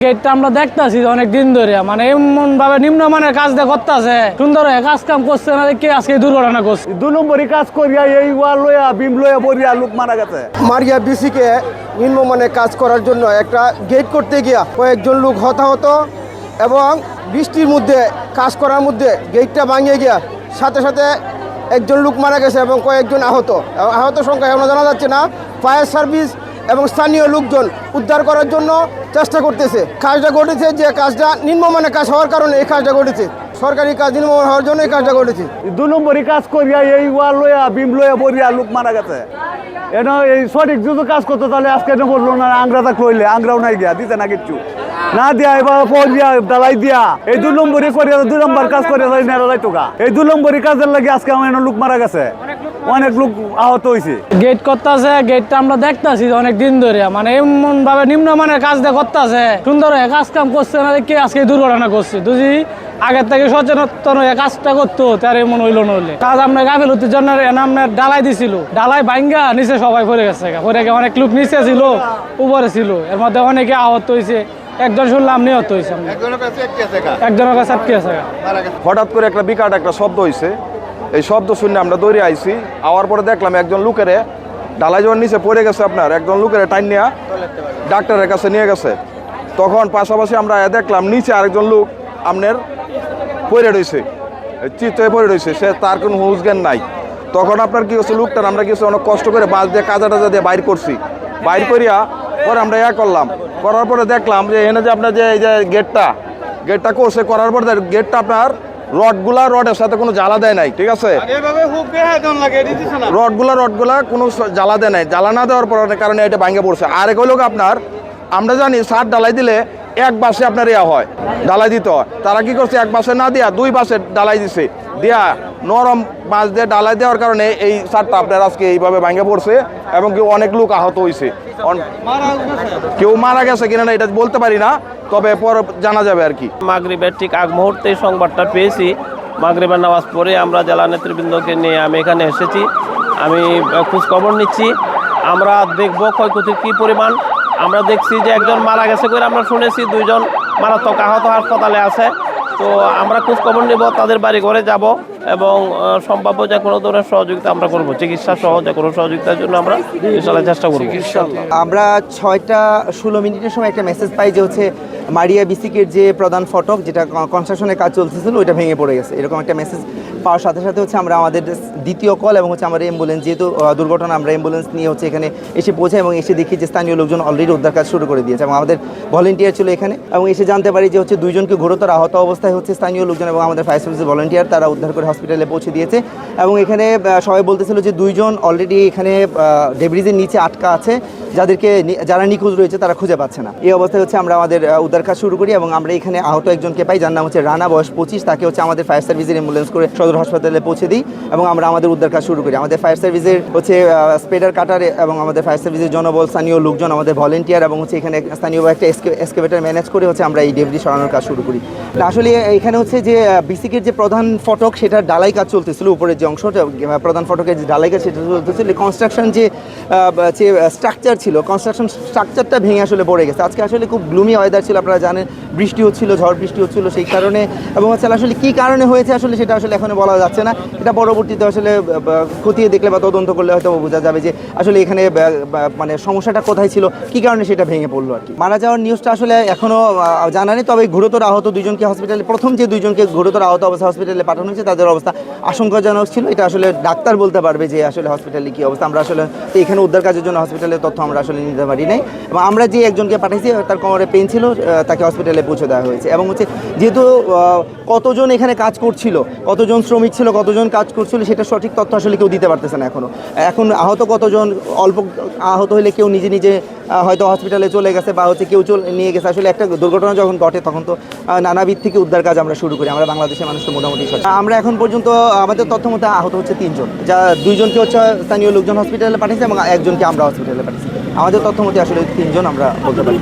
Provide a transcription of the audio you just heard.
গেটটা আমরা দেখতেছি অনেক দিন ধরে, মানে এমন ভাবে নিম্নমানের কাজ করতেছে, সুন্দর কাজ কাম করছে না, কি আজকে দুর্ঘটনা করছে। 2 নম্বরই কাজ করিয়া এই ওয়াল লইয়া বিম লইয়া বরিয়া লোক মারা গেছে। মারিয়া বিসিকে নিম্নমানের কাজ করার জন্য একটা গেট করতে গিয়া কয়েকজন লোক হতাহত এবং বৃষ্টির মধ্যে কাজ করার মধ্যে গেটটা ভাঙিয়ে গিয়া সাথে সাথে একজন লোক মারা গেছে এবং কয়েকজন আহত সংখ্যা এখনো জানা যাচ্ছে না। ফায়ার সার্ভিস এবং স্থানীয় লোকজন উদ্ধার করার জন্য চেষ্টা করতেছে। কাজটা ঘটেছে যে কাজটা নিম্নমানের কাজ হওয়ার কারণে এই কাজটা ঘটেছে, সরকারি কাজ নিম্নমান হওয়ার জন্য এই কাজটা ঘটেছে। 2 নম্বরই কাজ করিয়া এই ওয়াল লইয়া বিম লইয়া বরিয়া লোক মারা গেছে। এনে এই সঠিক যদি কাজ করতো তাহলে আজকে এনে বললো না, আংরা তাক লইলে আংরাও নাই গিয়া দিতে না কিচ্ছু না দিয়া এবার পরিয়া ডালাই দিয়া এই 2 নম্বরই করিয়া 2 নম্বর কাজ করিয়া নেড়া যাইতো গা। এই 2 নম্বরই কাজের লাগে আজকে আমার লোক মারা গেছে, অনেক লোক আহত হয়েছে। গেট করতেছে, গেটটা আমরা দেখতেছি অনেক দিন ধরে, মানে এমন ভাবে নিম্নমানের কাজ করতেছে, সুন্দর কাজ কাম করছে না, কি আজকে দুর্ঘটনা করছে। যদি আগের থেকে সচেতন হয়ে কাজটা করতো তার এমন হইলো নইলে কাজ আমরা গাফিলতির জন্য আপনার ডালাই দিছিল, ডালাই ভাঙ্গা নিচে সবাই পড়ে গেছে, পড়ে গিয়ে অনেক লোক নিচে ছিল, উপরে ছিল, এর মধ্যে অনেকে আহত হয়েছে, একজন শুনলাম নিহত হয়েছে, একজনের কাছে আটকে আছে। হঠাৎ করে একটা বিকট একটা শব্দ হয়েছে, এই শব্দ শুনে আমরা দৌড়ে আইছি। আওয়ার পরে দেখলাম একজন লোকেরে ডালাই জোয়ার নিচে পড়ে গেছে, আপনার একজন লোকের টাইন নিয়ে ডাক্তারের কাছে নিয়ে গেছে। তখন পাশাপাশি আমরা দেখলাম নিচে আরেকজন লোক আপনার পড়ে রয়েছে, চিত্তে পড়ে রয়েছে, সে তার কোনো হুঁশ জ্ঞান নাই। তখন আপনার কি হচ্ছে, লোকটার আমরা কিছু অনেক কষ্ট করে বাঁশ দিয়ে কাজা টাজা দিয়ে বাইর করছি, বাইর করিয়া পরে আমরা করলাম, করার পরে দেখলাম যে এখানে যে আপনার যে এই যে গেটটা করছে, করার পরে গেটটা আপনার রডের সাথে কোনো জ্বালা দেয় নাই, ঠিক আছে, রডগুলা কোনো জ্বালা দেয় নাই, জ্বালা না দেওয়ার কারণে এটা ভাঙে পড়ছে। আর এক হলো আপনার, আমরা জানি সার ডালাই দিলে এক বাসে আপনার হয় ডালাই দিতে হয়, তারা কি করছে, এক বাসে না দিয়া 2 বাসে ডালাই দিছে, দিয়া নরম বাঁশ দিয়ে ডালাই দেওয়ার কারণে এই সারটা আপনার আজকে এইভাবে ভাঙে পড়ছে এবং কেউ অনেক লোক আহত হয়েছে। কেউ মারা গেছে কিনা না এটা বলতে পারি না, তবে পরে জানা যাবে আর কি। মাগরিবের ঠিক আগ মুহূর্তে সংবাদটা পেয়েছি, মাগরিবের নামাজ পড়ে আমরা জেলা নেতৃবৃন্দকে নিয়ে আমি এখানে এসেছি, আমি খোঁজ খবর নিচ্ছি, আমরা দেখব ক্ষয়ক্ষতির কী পরিমাণ। আমরা দেখছি যে একজন মারা গেছে করে আমরা শুনেছি, 2 জন মারাত্মক আহত হাসপাতালে আছে। তো আমরা খোঁজ খবর নিব, তাদের বাড়ি ঘরে যাব এবং সম্ভাব্য যে কোনো ধরনের সহযোগিতা আমরা করব, চিকিৎসা সহ যে কোনো সহযোগিতার জন্য আমরা ইনশাআল্লাহ চেষ্টা করব। আমরা 6টা 16 সময় একটা মেসেজ পাই যে হচ্ছে মারিয়া বিসিকের যে প্রধান ফটক, যেটা কনস্ট্রাকশনের কাজ চলতেছিল, ওইটা ভেঙে পড়ে গেছে। এরকম একটা মেসেজ পাওয়ার সাথে সাথে হচ্ছে আমরা আমাদের দ্বিতীয় কল এবং হচ্ছে আমাদের অ্যাম্বুলেন্স, যেহেতু দুর্ঘটনা, আমরা অ্যাম্বুলেন্স নিয়ে হচ্ছে এখানে এসে পৌঁছাই এবং এসে দেখি যে স্থানীয় লোকজন অলরেডি উদ্ধার কাজ শুরু করে দিয়েছে এবং আমাদের ভলেন্টিয়ার ছিল এখানে, এবং এসে জানতে পারি যে হচ্ছে 2 জনকে গুরুতর আহত অবস্থায় হচ্ছে স্থানীয় লোকজন এবং আমাদের ফায়ার সার্ভিসের ভলেন্টিয়ার তারা উদ্ধার করে হসপিটালে পৌঁছে দিয়েছে। এবং এখানে সবাই বলতেছিল যে 2 জন অলরেডি এখানে ডেব্রিজের নিচে আটকা আছে, যারা নিখোঁজ রয়েছে তারা খুঁজে পাচ্ছে না। এই অবস্থায় হচ্ছে আমরা আমাদের উদ্ধার কাজ শুরু করি এবং আমরা এখানে আহত একজনকে পাই, যার নাম হচ্ছে রানা, বয়স 25। তাকে হচ্ছে আমাদের ফায়ার সার্ভিসের অ্যাম্বুলেন্স করে সদর হাসপাতালে পৌঁছে দিই এবং আমরা আমাদের উদ্ধার কাজ শুরু করি। আমাদের ফায়ার সার্ভিসের হচ্ছে স্পেডার কাটার এবং আমাদের ফায়ার সার্ভিসের জনবল, স্থানীয় লোকজন, আমাদের ভলেন্টিয়ার এবং হচ্ছে এখানে স্থানীয় একটা এক্সকেভেটর ম্যানেজ করে হচ্ছে আমরা এই ডেব্রি সরানোর কাজ শুরু করি। আসলে এখানে হচ্ছে যে বিসিকের যে প্রধান ফটক, সেটার ডালাই কাজ চলতেছিল, উপরের যে অংশটা প্রধান ফটকের যে ডালাই কাজ সেটা চলতেছিল। কনস্ট্রাকশন যে স্ট্রাকচার ছিল, কনস্ট্রাকশন স্ট্রাকচারটা ভেঙে আসলে পড়ে গেছে। আজকে আসলে খুব গ্লুমি ওয়েদার ছিল, আপনারা জানেন, বৃষ্টি হচ্ছিল, ঝড় বৃষ্টি হচ্ছিল, সেই কারণে এবং হচ্ছে আসলে কী কারণে হয়েছে আসলে সেটা আসলে এখনো বলা যাচ্ছে না। এটা পরবর্তীতে আসলে খতিয়ে দেখলে বা তদন্ত করলে হয়তো বোঝা যাবে যে আসলে এখানে মানে সমস্যাটা কোথায় ছিল, কী কারণে সেটা ভেঙে পড়লো আর কি। মারা যাওয়ার নিউজটা আসলে এখনও জানা নেই, তবে গুরুতর আহত 2 জনকে হসপিটালে, প্রথম যে 2 জনকে গুরুতর আহত অবস্থা হসপিটালে পাঠানো হয়েছে তাদের অবস্থা আশঙ্কাজনক ছিল। এটা আসলে ডাক্তার বলতে পারবে যে আসলে হসপিটালে কী অবস্থা। আমরা আসলে এখানে উদ্ধার কাজের জন্য হসপিটালের তথ্য আমরা আসলে নিতে পারি নাই এবং আমরা যে একজনকে পাঠিয়েছি তার কোমরে পেন ছিল, তাকে হসপিটালে পৌঁছে দেওয়া হয়েছে। এবং হচ্ছে যেহেতু কতজন এখানে কাজ করছিল, কতজন শ্রমিক ছিল, কতজন কাজ করছিল, সেটা সঠিক তথ্য আসলে কেউ দিতে পারতেছে না এখনও। এখন আহত কতজন, অল্প আহত হলে কেউ নিজে নিজে হয়তো হসপিটালে চলে গেছে বা হচ্ছে কেউ নিয়ে গেছে। আসলে একটা দুর্ঘটনা যখন ঘটে তখন তো নানাবিধ থেকে উদ্ধার কাজ আমরা শুরু করি। আমরা বাংলাদেশের মানুষ তো মোটামুটি আমরা এখন পর্যন্ত আমাদের তথ্য মতো আহত হচ্ছে 3 জন, যা 2 জনকে হচ্ছে স্থানীয় লোকজন হসপিটালে পাঠিয়েছে এবং একজনকে আমরা হসপিটালে পাঠিয়েছি। আমাদের তথ্য মতে আসলে 3 জন আমরা বলতে পারি।